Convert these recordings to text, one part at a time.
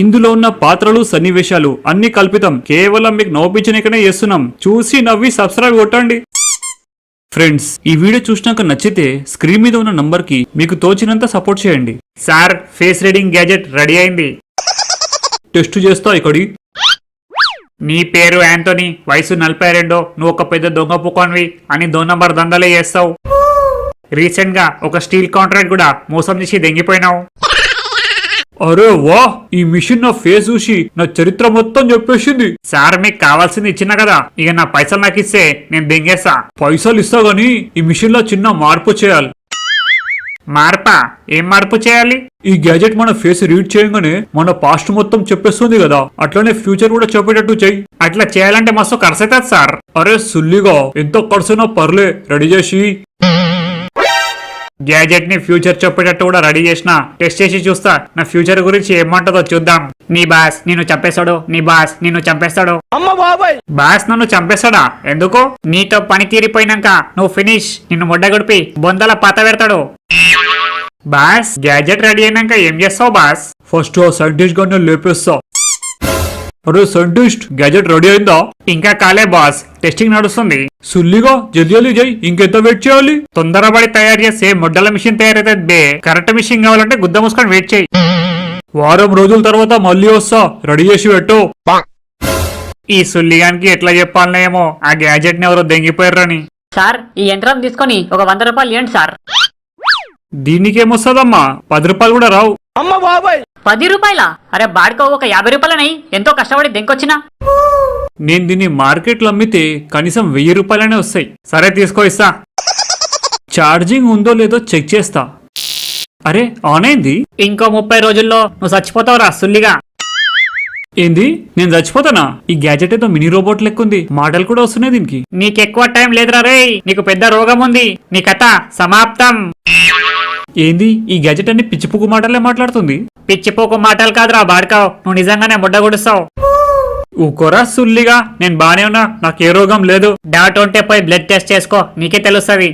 ఇందులో ఉన్న పాత్రలు సన్నివేశాలు అన్ని కల్పితం, కేవలం మీకు నవ్వించనికనే చేస్తున్నాం. చూసి నవ్వి సబ్స్క్రైబ్ కొట్టండి. ఫ్రెండ్స్, ఈ వీడియో చూసినాక నచ్చితే స్క్రీన్ మీద ఉన్న నంబర్ కి మీకు తోచినంత సపోర్ట్ చేయండి. Sir, face reading gadget ready అయింది. టెస్ట్ చేస్తా ఇక్కడి. నీ పేరు యాంటోనీ, వయసు 42, నువ్వు ఒక పెద్ద దొంగ పుకోన్వి అని 2 నంబర్ దందలే చేస్తావు. రీసెంట్ గా ఒక స్టీల్ కాంట్రాక్ట్ కూడా మోసం చేసి దెంగిపోయినావు. అరే వా, ఈ మిషన్ నా ఫేస్ చూసి నా చరిత్ర మొత్తం చెప్పేసింది. సార్, మీకు కావాల్సింది ఇచ్చిన కదా, ఇక నా పైసలు నాకు ఇస్తే నేను దెంగేస్తా. పైసలు ఇస్తా గానీ ఈ మిషన్ లో చిన్న మార్పు చేయాలి. మార్పా? ఏం మార్పు చేయాలి? ఈ గ్యాజెట్ మన ఫేస్ రీడ్ చేయగానే మన పాస్ట్ మొత్తం చెప్పేస్తుంది కదా, అట్లనే ఫ్యూచర్ కూడా చెప్పేటట్టు చెయ్యి. అట్లా చేయాలంటే మస్తు ఖర్చు అవుతుంది సార్. అరే సుల్లిగా, ఎంత ఖర్చునా పర్లే, రెడీ చేసి. గ్యాజెట్ ని ఫ్యూచర్ చెప్పేటట్టు కూడా రెడీ చేసిన. టెస్ట్ చేసి చూస్తా నా ఫ్యూచర్ గురించి ఏమంటుందో చూద్దాం. నీ బాస్ నిన్ను చంపేస్తాడు, నీ బాస్ నిన్ను చంపేస్తాడు. బాస్ నన్ను చంపేస్తాడా? ఎందుకు? నీతో పని తీరిపోయినాక నువ్వు ఫినిష్, నిన్ను ముడ్డగొడిపి బొందల పాత పెడతాడు. బాస్, గ్యాజెట్ రెడీ అయినాక ఏం చేస్తావు బాస్? ఫస్ట్ ఆ సైంటిస్ట్ గానే లేపేస్తా. అరే సైంటిస్ట్, గ్యాజెట్ రెడీ అయిందా? ఇంకా కాలే బాస్, టెస్టింగ్ నడుస్తుంది. సుల్లిగా జల్దీ చేయి, ఇంకెంత వెయిట్ చేయాలి? తొందరపడి తయారు చేసే ముడ్డల మిషన్ తయారైతుంది బే. కరెక్ట్ మిషన్ కావాలంటే గుద్ద మూసుకొని వెయిట్ చేయి. వారం రోజుల తర్వాత మళ్ళీ వస్తా, రెడీ చేసి పెట్టు. ఈ సుల్లిగానికి ఎట్లా చెప్పాలనేమో ఆ గ్యాజెట్ ని ఎవరో దెంగిపోయారని. సార్, ఈ యంత్రం తీసుకొని ఒక 100 రూపాయలు ఇవ్వండి సార్. దీనికేమొస్తుందమ్మా, 10 రూపాయలు కూడా రావు. 10 రూపాయలా? అరే బాడుకో, ఒక 50 రూపాయలని ఎంతో కష్టపడి దెంకొచ్చినా. నేను దీన్ని మార్కెట్లో అమ్మితే కనీసం 1000 రూపాయలనే వస్తాయి. సరే తీసుకో, ఇస్తా. ఛార్జింగ్ ఉందో లేదో చెక్ చేస్తా. అరే ఆన్ అయింది. ఇంకో 30 రోజుల్లో నువ్వు చచ్చిపోతావురా సుల్లిగా. ఏంది, నేను చచ్చిపోతానా? ఈ గ్యాజెట్ ఏదో మినీ రోబోట్ లెక్కుంది, మాటలు కూడా వస్తున్నాయి దీనికి. నీకెక్కువ టైం లేదురా రే, నీకు పెద్ద రోగం ఉంది. నీ కథ సమాప్తం. ఏంది, ఈ గ్యాజెట్ అన్ని పిచ్చిపుక్కు మాటలే మాట్లాడుతుంది? పిచ్చిపోకు మాటలు కాదురా బాడుకావు, నువ్వు నిజంగానే ముడ్డ గుడుస్తావు. ఊకోరా సుల్లిగా, నేను బానే ఉన్నా, నాకే రోగం లేదు. డౌట్ ఉంటే పోయి బ్లడ్ టెస్ట్ చేసుకో, నీకే తెలుస్తుంది.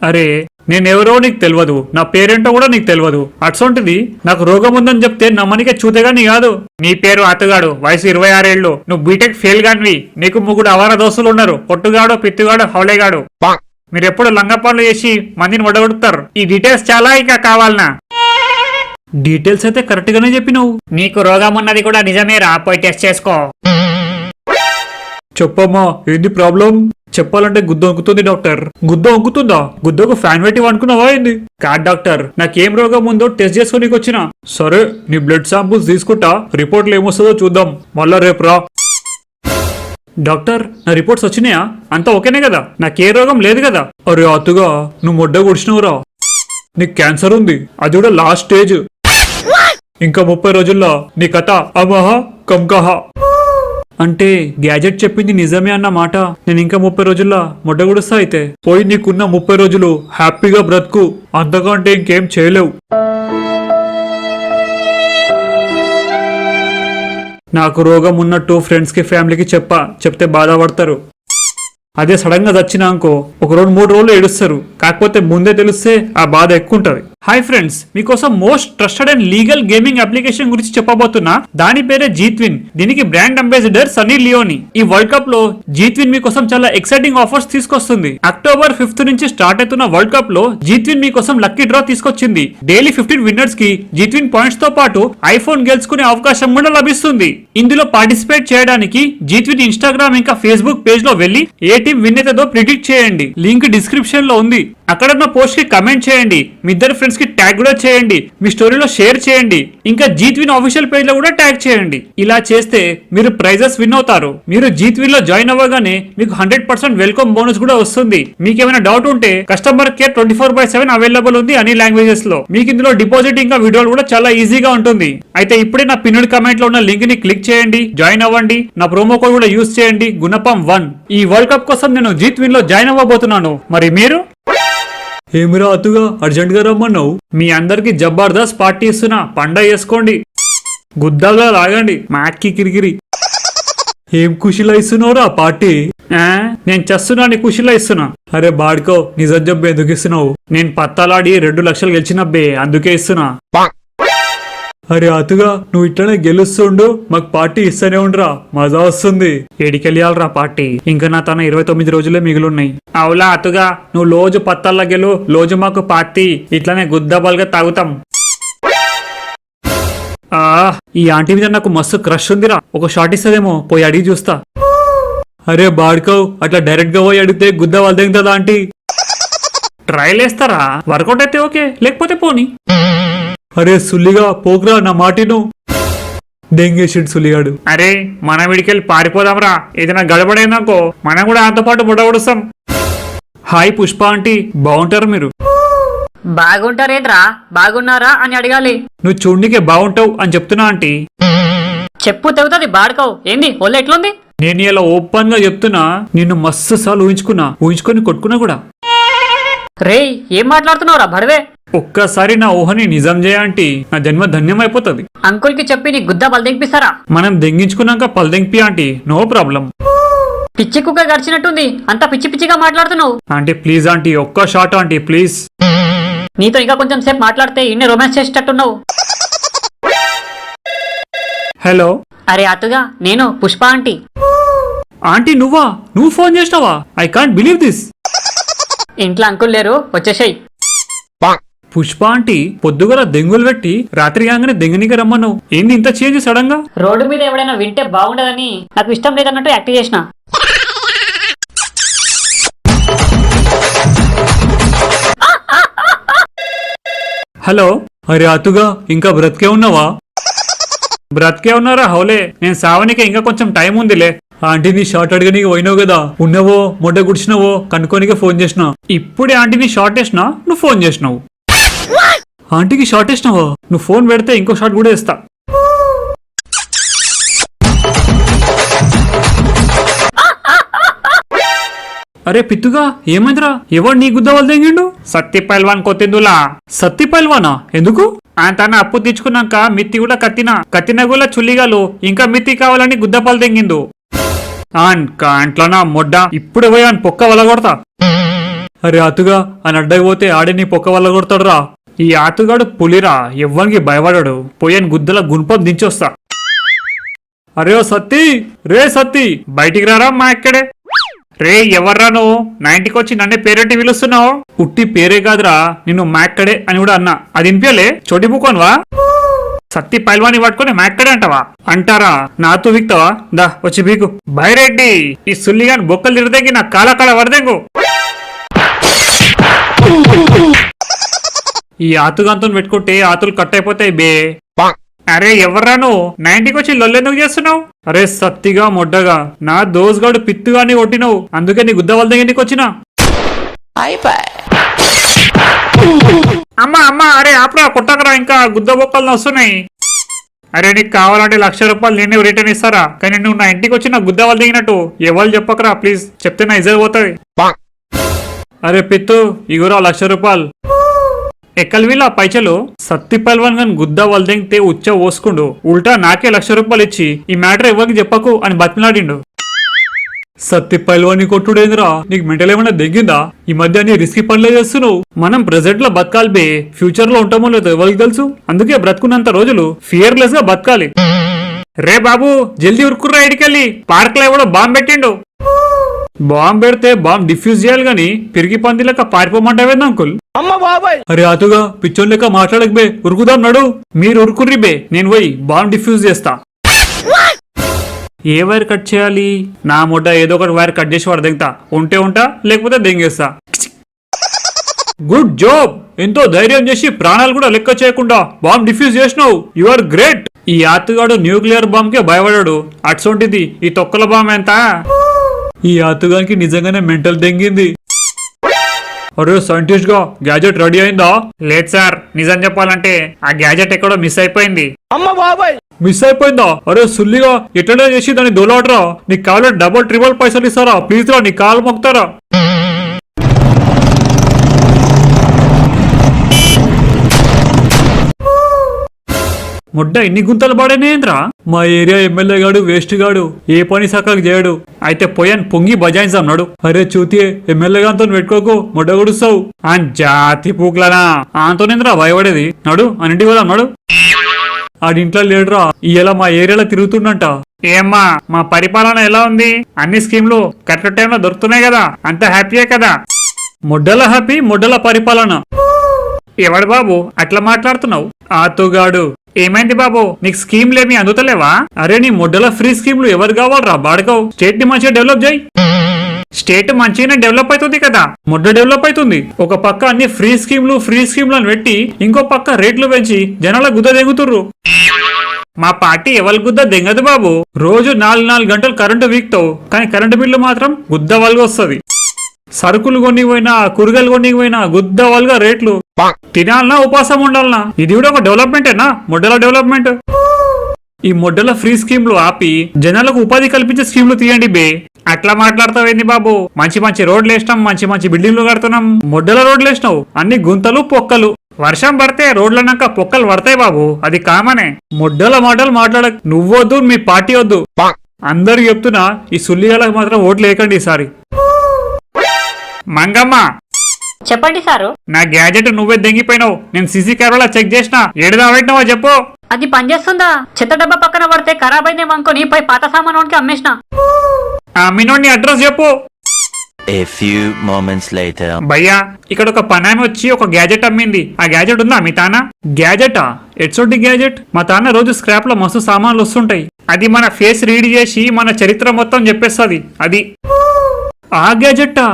అరే నేనెవరో నీకు తెలియదు, నా పేరేంటో కూడా నీకు తెలియదు. అట్సొంటిది నాకు రోగం ఉందని చెప్తే నమ్మనికే చూతేగాని కాదు. నీ పేరు అతుగాడు, వయసు 26 ఏళ్ళు, నువ్వు బీటెక్ ఫెయిల్ గానివి. నీకు 3 అవార దోస్తులు ఉన్నారు, పొట్టుగాడు, పిత్తుగాడు, హౌలేగాడు. మీరెప్పుడు లంగ పనులు చేసి మందిని వడగొడుతారు. ఈ డీటెయిల్స్ చాలా ఇంకా కావాలనా? డీటెయిల్స్ అయితే కరెక్ట్ గానే చెప్పినావు. నీకు రోగం ఉన్నది కూడా నిజమేరా, పోయి టెస్ట్ చేసుకో. చెప్పమ్మా, ఏంది ప్రాబ్లం? చెప్పాలంటే గుద్ద వంకుతుంది డాక్టర్. గుద్ద వంకుతుందా? గుద్దకు ఫ్యాన్ పెట్టి అనుకున్నావా ఏంది? కాదు డాక్టర్, నాకేం రోగం ఉందో టెస్ట్ చేసుకోనికి వచ్చిన. సరే, నీ బ్లడ్ శాంపుల్స్ తీసుకుంటా, రిపోర్ట్లు ఏమొస్తుందో చూద్దాం, మళ్ళా రేపు రా. డాక్టర్, నా రిపోర్ట్స్ వచ్చినాయా? అంతా ఓకేనే కదా? నాకే రోగం లేదు కదా? అరే అతుగా, నువ్వు మొడ్డ గుడిచినవురా. నీకు క్యాన్సర్ ఉంది, అది కూడా లాస్ట్ స్టేజ్. ఇంకా 30 రోజుల్లో నీ కథ అమహా కంకహా. అంటే గ్యాజెట్ చెప్పింది నిజమే అన్న మాట. నేను ఇంకా 30 రోజుల్లో మొట్టగుడుస్తా. అయితే పోయి నీకున్న 30 రోజులు హ్యాపీగా బ్రతుకు, అంతకంటే ఇంకేం చేయలేవు. నాకు రోగం ఉన్నట్టు ఫ్రెండ్స్ కి ఫ్యామిలీకి చెప్తే బాధపడతారు. అదే సడన్ గా చచ్చినా అనుకో, ఒక 2-3 రోజులు ఏడుస్తారు. కాకపోతే ముందే తెలిస్తే ఆ బాధ ఎక్కువ ఉంటది. హాయ్ ఫ్రెండ్స్, మీకోసం most trusted and legal gaming application గురించి చెప్పబోతున్నా. దాని పేరే జీత్విన్. దీనికి బ్రాండ్ అంబాసిడర్ సన్నీ లియోని. ఈ వరల్డ్ కప్ లో జీత్విన్ మీకోసం చాలా ఎక్సైటింగ్ ఆఫర్స్ తీసుకొస్తుంది. అక్టోబర్ 5th నుంచి స్టార్ట్ అవుతున్న వరల్డ్ కప్ లో జీత్విన్ మీకోసం లక్కీ డ్రా తీసుకొచ్చింది. డైలీ 15 విన్నర్స్ కి జీత్విన్ పాయింట్స్ తో పాటు ఐఫోన్ గెలుచుకునే అవకాశం కూడా లభిస్తుంది. ఇందులో పార్టిసిపేట్ చేయడానికి జీత్విన్ ఇన్స్టాగ్రామ్ ఇంకా ఫేస్బుక్ పేజ్ లో వెళ్లి ఏ టీం విన్ అవుతుందో ప్రిడిక్ట్ చేయండి. లింక్ డిస్క్రిప్షన్ లో ఉంది. అక్కడ ఉన్న పోస్ట్ కి కమెంట్ చేయండి, మీ ఇద్దరు ఫ్రెండ్స్ కి ట్యాగ్ కూడా చేయండి, మీ స్టోరీలో షేర్ చేయండి, ఇంకా జీత్విన్ ఆఫీషియల్ పేజ్ లో కూడా ట్యాగ్ చేయండి. ఇలా చేస్తే మీరు ప్రైజెస్ విన్ అవుతారు. మీరు జీత్విన్ లో జాయిన్ అవ్వగానే మీకు 100% వెల్కమ్ బోనస్ కూడా వస్తుంది. మీకేమైనా డౌట్ ఉంటే కస్టమర్ కేర్ 24/7 అవైలబుల్ ఉంది అన్ని లాంగ్వేజెస్ లో. మీకు ఇందులో డిపాజిట్ ఇంకా విడ్రాల్ కూడా చాలా ఈజీగా ఉంటుంది. అయితే ఇప్పుడే నా పిన్నెడ్ కమెంట్ లో ఉన్న లింక్ ని క్లిక్ చేయండి, జాయిన్ అవ్వండి. నా ప్రోమో కోడ్ కూడా యూజ్ చేయండి, గుణపం 1. ఈ వరల్డ్ కప్ కోసం నేను జీత్విన్ లో జాయిన్ అవ్వబోతున్నాను. మరి మీరు? ఏమిరా అతుగా, అర్జెంట్ గా రమ్మన్నావు? మీ అందరికి జబర్దస్త్ పార్టీ ఇస్తున్నా, పండగ చేసుకోండి, గుద్దాగా లాగండి, మాకి కిరికిరి. ఏం ఖుషిలా ఇస్తున్నావురా పార్టీ? నేను చేస్తున్నా, నీ ఖుషిలా ఇస్తున్నా. అరే బాడుకో, నిజం జబ్బు ఎందుకు ఇస్తున్నావు? నేను పత్తాలాడి 2 లక్షలు గెలిచినబ్బే, అందుకే ఇస్తున్నా. అరే అతుగా నువ్వు ఇట్లనే గెలుస్తుండు, మాకు పార్టీ ఇస్తూనే ఉండరా, మజా వస్తుంది. ఏడికెళ్ళాలరా పార్టీ, ఇంకా నా తన 29 రోజులే మిగులున్నాయి. అవులా అతుగా, నువ్వు రోజు పత్తల్లా గెలు, రోజు మాకు పార్టీ, ఇట్లానే గుద్దబల్గా తాగుతాం. ఆ ఈ ఆంటీ మీద నాకు మస్తు క్రష్ ఉందిరా, ఒక షాట్ ఇస్తుందేమో, పోయి అడిగి చూస్తా. అరే బాడుకోవ్, అట్లా డైరెక్ట్ గా పోయి అడిగితే గుద్ద వాళ్ళ దిగుతుందా ఆంటీ? ట్రైల్ వేస్తారా? వర్కౌట్ అయితే ఓకే, లేకపోతే పోనీ. అరే సుల్లిగా పోకురా, నా మాటిను. దెంగేసిడ్ సుల్లిగాడు. అరే మనం విడికెళ్ళి పారిపోదాంరా, ఏదైనా గడబడైందనుకో మనం కూడా ఆయనతో పాటు బుడబడుస్తాం. హాయ్ పుష్ప ఆంటీ, బాగుంటారు మీరు? బాగుంటారేంద్రా, బాగున్నారా అని అడగాలి. నువ్వు చూడ్నికే బాగుంటావు అని చెప్తున్నా ఆంటీ. చెప్పు తెగుతుంది బాడుకోవు. ఏంది ఒళ్ళు ఎట్లుంది? నేను ఇలా ఓపెన్ గా చెప్తున్నా, నిన్ను మస్తు సార్లు ఊహించుకొని కొట్టుకున్నా కూడా. రేయ్ ఏం మాట్లాడుతున్నావురా బడవే? ఒక్కసారి నా ఊహని నిజం చేయ ఆంటీ, నా జన్మ ధన్యమైపోతుంది. అంకుల్ కి చెప్పి నీ గుద్ద బలదెంపిస్తారా? మనం దెంగించుకున్నాక పల్దెంపి ఆంటీ, నో ప్రాబ్లం. పిచ్చి కుక్క గడిచినట్టుంది, అంత పిచ్చి పిచ్చిగా మాట్లాడుతున్నావు. ఆంటీ ప్లీజ్ ఆంటీ, ఒక్క షాట్ ఆంటీ ప్లీజ్. నీతో ఇంకా కొంచెం సేపు మాట్లాడితే ఇన్ని రొమాన్స్ చేసేటట్టున్నావు. హలో అరే అతుగా, నేను పుష్ప ఆంటీ. ఆంటీ నువ్వా? నువ్వు ఫోన్ చేసినావా? I can't believe this. ఇంట్లో అంకుల్ లేరు, వచ్చేసాయి. పుష్ప ఆంటీ పొద్దుగల దెంగులు పెట్టి రాత్రి కాగానే దెంగనిగా రమ్మన్నావు, ఏంది ఇంత చేంజ్ సడన్ గా? రోడ్డు మీద ఎవడైనా వింటే బాగుండదని నాకు ఇష్టం లేదన్నట్టు యాక్ట్ చేసిన. హలో అరే అతుగా, ఇంకా బ్రతికే ఉన్నావా? బ్రతికే ఉన్నారా? హౌలే, నేను సావనికే ఇంకా కొంచెం టైం ఉందిలే. ఆంటీని షార్ట్ అడగనీకి పోయినావు కదా, ఉన్నవో మొడ్డ గుడిచినవో కనుక్కోనికే ఫోన్ చేసినా. ఇప్పుడే ఆంటీని షార్ట్ వేసినా, నువ్వు ఫోన్ చేసినావు. ఆంటీకి షార్ట్ వేసినావా? నువ్వు ఫోన్ పెడితే ఇంకో షాట్ కూడా వేస్తా. అరే పిత్తుగా, ఏమైందిరా? ఎవడు నీ గుద్ద వాళ్ళు తెంగిండు? సత్తి పైల్వాన్ కొత్తిందులా. సత్తి పైల్వానా? ఎందుకు? ఆయన తన అప్పు తెచ్చుకున్నాక మిత్తి కూడా కత్తిన కూడా చుల్లిగాలు ఇంకా మిత్తి కావాలని గుద్దపాలు తెంగిండు. అంట్లోనా మొడ్డ, ఇప్పుడు పోయి అని పొక్క వల్ల కొడతా. అరే అతుగా, అని అడ్డకి పోతే ఆడే నీ పొక్క వల్ల కొడతాడురా. ఈ ఆతుగాడు పులిరా, ఎవ్వనికి భయపడాడు. పోయాని గుద్దల గుణపం దించొస్తా. అరే ఓ సత్తి, రే సత్తి, బయటికి రారా మా ఇక్కడే. రే ఎవర్రా నువ్వు? నా ఇంటికి వచ్చి నన్నే పేరెట్టి పిలుస్తున్నావు? ఉట్టి పేరే కాదురా, నిన్ను మాక్కడే అని కూడా అన్నా, అది ఇంపియలే? చోటి పూకోన్వా? సత్తి పైల్వాని పట్టుకుని మాక్కడే అంటావా? అంటారా? నాతో విక్తావా? దా వచ్చి బీకు. బైరెడ్డి, ఈ సుల్లిగాని బొక్కలు తిరదెంగి నా కాల వరదెంగు. ఈ ఆతుగాంతో పెట్టుకుంటే ఆతులు కట్ అయిపోతాయి బే. అరే ఎవర్రా నువ్వు? నా ఇంటికి వచ్చి లొల్లెందుకు చేస్తున్నావు? అరే సత్తిగా మొడ్డగా, నా దోస్గాడు పిత్తుగాని కొట్టినవు, అందుకే నీ గుద్ద వాళ్ళ దగ్గర నీకు వచ్చినా. అమ్మా అరే ఆపరా, కొట్టకరా, ఇంకా గుద్ద బొక్కలు వస్తున్నాయి. అరే నీకు కావాలంటే 1,00,000 రూపాయలు నేను రిటర్న్ ఇస్తారా, కానీ నువ్వు నా ఇంటికి వచ్చి నా గుద్ద వాళ్ళు దిగినట్టు ఎవరు చెప్పకరా ప్లీజ్, చెప్తే నా ఇజర్ పోతుంది. అరే పిత్తు, ఇగురా 1,00,000 రూపాయలు. ఎక్కల్విలా పైచలు. సత్తి పైల్వాన్ గాని గుద్ద వాళ్ళు దిగితే ఉచ్చ పోసుకుండు, ఉల్టా నాకే 1,00,000 రూపాయలు ఇచ్చి ఈ మ్యాటర్ ఎవరికి చెప్పకు అని బతిమిలాడిండు. సత్తి పైల్వాని కొట్టుడేంద్రా, నీకు మెంటల్ ఏమైనా దిగిందా? ఈ మధ్య నీ రిస్కీ పనులే చేస్తున్నావు. మనం ప్రెసెంట్ లో బతకాలి బే, ఫ్యూచర్ లో ఉంటామో లేదో ఎవరికి తెలుసు. అందుకే బ్రతుకున్నంత రోజులు ఫియర్లెస్ గా బతకాలి. రే బాబు జల్దీ ఉరుకుర్రా, ఇడికెళ్ళి పార్క్ లో ఎవడో బాంబు పెట్టిండు. బాంబు పెడితే బాంబు డిఫ్యూజ్ చేయాలి గాని పిరికి పంది లెక్క పారిపోమంటావేంది అంకుల్? అరే అతుగా, పిచ్చోన్ లెక్క మాట్లాడక బే, ఉరుకుదాం నడు. మీరు ఉరుకుర్రి బే, నేను పోయి బాంబు డిఫ్యూజ్ చేస్తా. ఏ వైర్ కట్ చేయాలి? నా ముడ్డ ఏదో ఒకటి వైర్ కట్ చేసి వాడు దింగతా, ఉంటే ఉంటా లేకపోతే దెంగేస్తా. గుడ్ జాబ్, ఎంతో ధైర్యం చేసి ప్రాణాలు కూడా లెక్క చేయకుండా బాంబ్ డిఫ్యూజ్ చేసినావు, యు ఆర్ గ్రేట్. ఈ ఆతుగాడు న్యూక్లియర్ బాంబ్ కే భయపడాడు, అట్సొంటిది ఈ తొక్కల బాంబ్ ఎంత? ఈ ఆతుగానికి నిజంగానే మెంటల్ దెంగింది. అరే సైంటిస్ట్ గా గ్యాజెట్ రెడీ అయిందా? లేదు సార్, నిజం చెప్పాలంటే ఆ గ్యాజెట్ ఎక్కడో మిస్ అయిపోయింది. మిస్ అయిపోయిందా? అరే సుల్లిగా, ఎట్లనే చేసి దాన్ని దోలాడరా. నీకు కావాలంటే డబుల్ ట్రిపుల్ పైసలు ఇస్తారా ప్లీజ్ రా, నీ కాలు మొక్తారా. ముడ్డ ఎన్ని గుంతలు పడేనేంద్రా. మా ఏరియా ఎమ్మెల్యే గాడు వేస్ట్ గాడు, ఏ పని సక్కగా చేయడు. అయితే పోయాను పొంగి బజాయిస్తాం నడు. అరే చూతియే, ఎమ్మెల్యే గాంతో పెట్టుకోకు, ముడ్డ గుడుస్తావు. ఆ జాతి పూక్లనా, ఆంతోనేంద్రా భయపడేది. నడు అన్నింటి పోదాం నడు. ఆడింట్లో లేడురా ఇలా మా ఏరియాలో తిరుగుతుండంట. ఏమ్మా మా పరిపాలన ఎలా ఉంది? అన్ని స్కీమ్లు కరెక్ట్ టైంలో దొరుకుతున్నాయి కదా, అంత హ్యాపీయే కదా? మొడ్డల హ్యాపీ మొడ్డల పరిపాలన. ఎవడు బాబు అట్లా మాట్లాడుతున్నావు? ఆతుగాడు. ఏమైంది బాబు, నీకు స్కీమ్లేమీ అందుతలేవా? అరే నీ మొడ్డల ఫ్రీ స్కీమ్లు ఎవరు కావాలరా బాడకవు? స్టేట్ ని మంచిగా డెవలప్ చేయి. స్టేట్ మంచిగానే డెవలప్ అవుతుంది కదా. మొడ్డ డెవలప్ అవుతుంది. ఒక పక్క అన్ని ఫ్రీ స్కీమ్లు అని పెట్టి ఇంకో పక్క రేట్లు పెంచి జనాల గుద్ద దెంగుతుర్రు. మా పార్టీ ఎవరి గుద్ద దెంగదు బాబు. రోజు 4 గంటలు కరెంటు వీక్తావు కానీ కరెంటు బిల్లు మాత్రం గుద్ద వల్గా వస్తుంది. సరుకులు కొన్ని పోయినా కూరగాయలు కొన్ని పోయినా గుద్ద వల్గా రేట్లు. తినాలనా ఉపాసం ఉండాలనా? ఇది కూడా ఒక డెవలప్మెంటేనా? మొడ్డల డెవలప్మెంట్. ఈ మొడ్డల ఫ్రీ స్కీమ్లు ఆపి జనాలకు ఉపాధి కల్పించే స్కీమ్లు తీయండి బే. అట్లా మాట్లాడతావేంది బాబు? మంచి మంచి రోడ్లు వేసినాం, మంచి మంచి బిల్డింగ్లు కడుతున్నాం. మొడ్డల రోడ్లు వేసినావు, అన్ని గుంతలు పొక్కలు. వర్షం పడితే రోడ్లన్నాక పొక్కలు పడతాయి బాబు, అది కామనే. మొడ్డల మాటలు మాట్లాడక. నువ్వొద్దు, మీ పార్టీ వద్దు. అందరికి చెప్తున్నా, ఈ సుల్లిగాలకు మాత్రం ఓట్లు వేయకండి ఈసారి. మంగమ్మ చెప్పండి సారు. నా గ్యాజెట్ నువ్వే దెంగిపోయినావు. నేను సీసీ కెమెరా చెక్ చేసిన. ఏడుదా పెట్టినావో చెప్పు. అది పనిచేస్తుందా? చెత్త డబ్బా పక్కన పడితే ఖరాబ్ అయిందేమో అనుకుని పై పాత సామాన్ వానికి అమ్మేసిన. ఆ మినోని అడ్రస్ చెప్పు. A few moments later. భయ్యా ఇక్కడ ఒక పనామి వచ్చి ఒక గ్యాజెట్ అమ్మింది. ఆ గ్యాజెట్ ఉందా మీ తాన? గ్యాజెటా? ఎట్సొంటి గ్యాజెట్? మా తాన్న రోజు స్క్రాప్ లో మస్తు సామాన్లు వస్తుంటాయి. అది మన ఫేస్ రీడ్ చేసి మన చరిత్ర మొత్తం చెప్పేస్తుంది. అది ఆ గ్యాజెట్టా?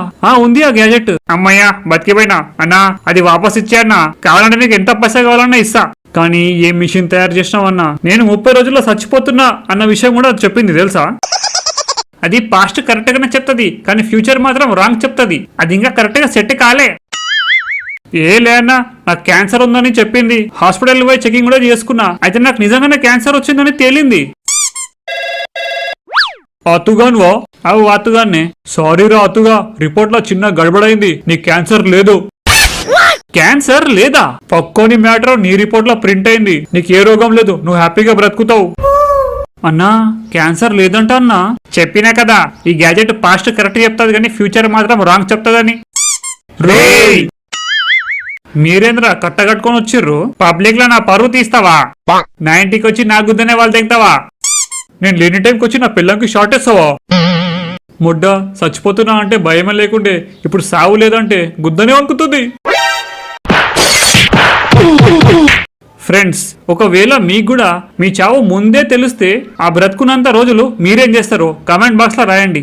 ఉంది ఆ గ్యాజెట్. అమ్మయ్యా బతికిపోయినా. అన్నా అది వాపస్ ఇచ్చానా? కావాలంటే నీకు ఎంత పైసా కావాలన్నా ఇస్తా. కానీ ఏ మిషన్ తయారు చేసినావన్నా? నేను 30 రోజుల్లో చచ్చిపోతున్నా అన్న విషయం కూడా చెప్పింది తెలుసా? అది పాస్ట్ కరెక్ట్ గానే చెప్తుంది కానీ ఫ్యూచర్ మాత్రం రాంగ్ చెప్తుంది. అది ఇంకా కరెక్ట్ గా సెట్ కాలే. ఏ లేనా, నాకు క్యాన్సర్ ఉందని చెప్పింది. హాస్పిటల్ పోయి చెకింగ్ కూడా చేసుకున్నా. అయితే నాకు నిజంగానే క్యాన్సర్ వచ్చిందని తేలింది. అతుగాన్వా? అవు అతుగాన్నే. సారీ రా అతుగా, రిపోర్ట్ లో చిన్న గడబడైంది. నీ క్యాన్సర్ లేదు. క్యాన్సర్ లేదా? పక్కోని మ్యాటర్ నీ రిపోర్ట్ లో ప్రింట్ అయింది. నీకు ఏ రోగం లేదు, నువ్వు హ్యాపీగా బ్రతుకుతావు. అన్నా క్యాన్సర్ లేదంట అన్నా. చెప్పినా కదా ఈ గ్యాజెట్ పాస్ట్ కరెక్ట్ చెప్తాది కానీ ఫ్యూచర్ మాత్రం రాంగ్ చెప్తాదని. రేయ్ మీరేంద్రా కట్టగట్టుకొని వచ్చిర్రు? పబ్లిక్ లో నా పరువు తీస్తావా? నా ఇంటికి వచ్చి నా గుద్దనే వాళ్ళు తెగుతావా? నేను లేని టైంకి వచ్చి నా పిల్లంకి షార్ట్ వేస్తావా? ముడ్డ చచ్చిపోతున్నా అంటే భయమే లేకుండే ఇప్పుడు సావు లేదంటే గుద్దనే వణుకుతుంది. ఫ్రెండ్స్, ఒకవేళ మీకు కూడా మీ చావు ముందే తెలిస్తే ఆ బ్రతుకున్నంత రోజులు మీరేం చేస్తారో కామెంట్ బాక్స్ లో రాయండి.